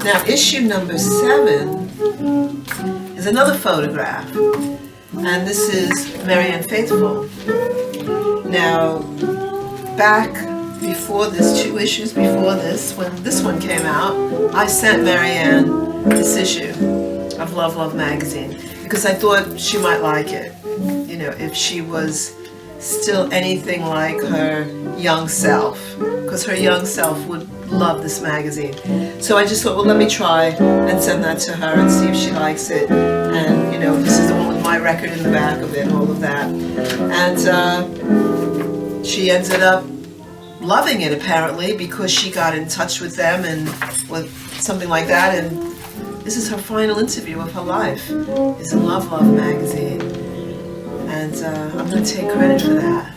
Now, issue number 7 is another photograph, and this is Marianne Faithfull. Now, back before this, 2 issues before this, when this one came out, I sent Marianne this issue of Love Love magazine because I thought she might like it, you know, if she was still anything like her young self, because her young self would love this magazine. So I just thought, well, let me try and send that to her and see if she likes it. And, you know, this is the one with my record in the back of it and all of that. And she ended up loving it, apparently, because she got in touch with them and with something like that. And this is her final interview of her life. It's in Love Love magazine. And I'm going to take credit for that.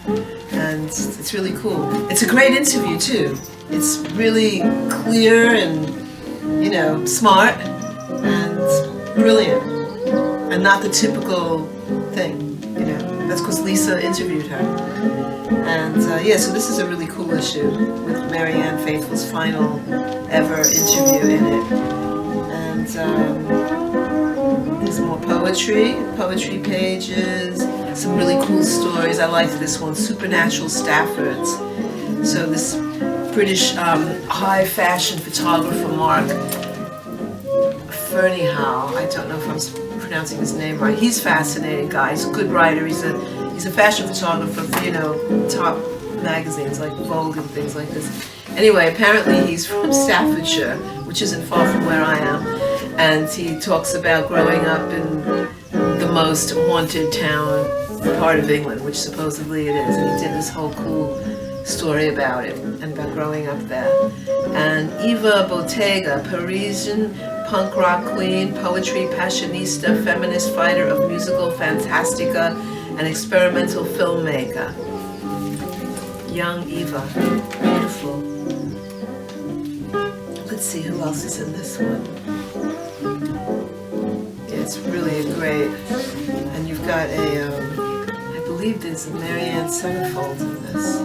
And it's really cool. It's a great interview, too. It's really clear and, you know, smart and brilliant. And not the typical thing, you know. That's because Lisa interviewed her. And yeah, so this is a really cool issue with Marianne Faithfull's final ever interview in it. And there's more poetry pages, some really cool stories. I liked this one, Supernatural Staffords. So this British high fashion photographer Mark Fernyhow, I don't know if I'm pronouncing his name right. He's a fascinating guy. He's a good writer. He's a fashion photographer for, you know, top magazines like Vogue and things like this. Anyway, apparently he's from Staffordshire, which isn't far from where I am, and he talks about growing up in the most haunted town part of England, which supposedly it is, and he did this whole cool story about it and about growing up there. And Eva Bottega, Parisian punk rock queen, poetry passionista, feminist fighter of musical fantastica, and experimental filmmaker. Young Eva, beautiful. Let's see who else is in this one. Yeah, it's really a great, and you've got I believe there's a Marianne centerfold in this.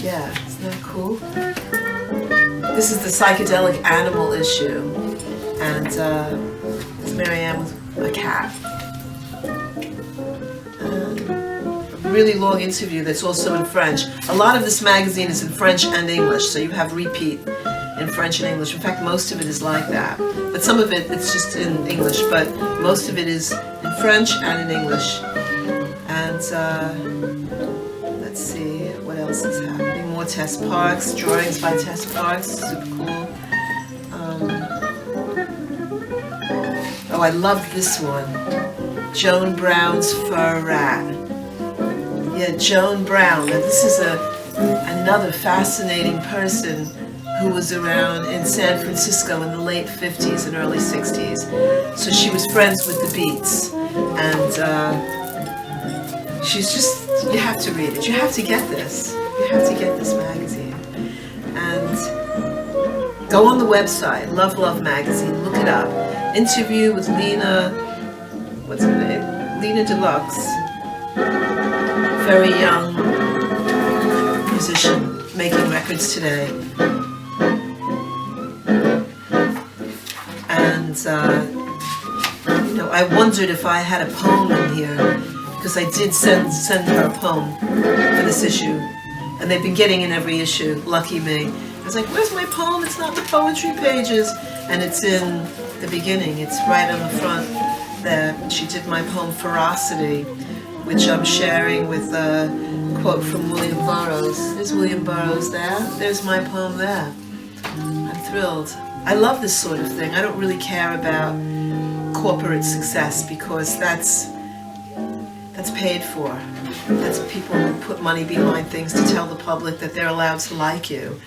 Yeah, isn't that cool? This is the Psychedelic Animal issue, and it's Marianne with a cat. A really long interview that's also in French. A lot of this magazine is in French and English, so you have repeat in French and English. In fact, most of it is like that. But some of it, it's just in English, but most of it is in French and in English. And let's see what else is happening. More Tess Parks, drawings by Tess Parks, super cool. Oh, I love this one. Joan Brown's Fur Rat. Yeah, Joan Brown. Now this is another fascinating person who was around in San Francisco in the late 50s and early 60s. So she was friends with the Beats. And she's just, you have to read it. You have to get this. You have to get this magazine. And go on the website, Love Love Magazine, look it up. Interview with Lena, what's her name? Lena Deluxe. Very young musician making records today. And, you know, I wondered if I had a poem in here, because I did send her a poem for this issue. And they've been getting in every issue, lucky me. I was like, where's my poem? It's not in the poetry pages. And it's in the beginning. It's right on the front there. She did my poem, Ferocity, which I'm sharing with a quote from William Burroughs. There's William Burroughs there. There's my poem there. I'm thrilled. I love this sort of thing. I don't really care about corporate success because that's paid for. That's people who put money behind things to tell the public that they're allowed to like you.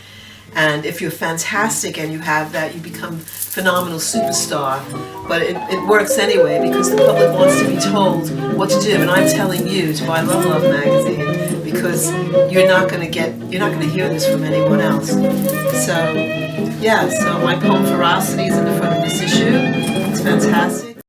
And if you're fantastic and you have that, you become phenomenal superstar. But it works anyway because the public wants to be told what to do. And I'm telling you to buy Love Love magazine because you're not going to hear this from anyone else. So, yeah, so my poem Ferocity is in the front of this issue. It's fantastic.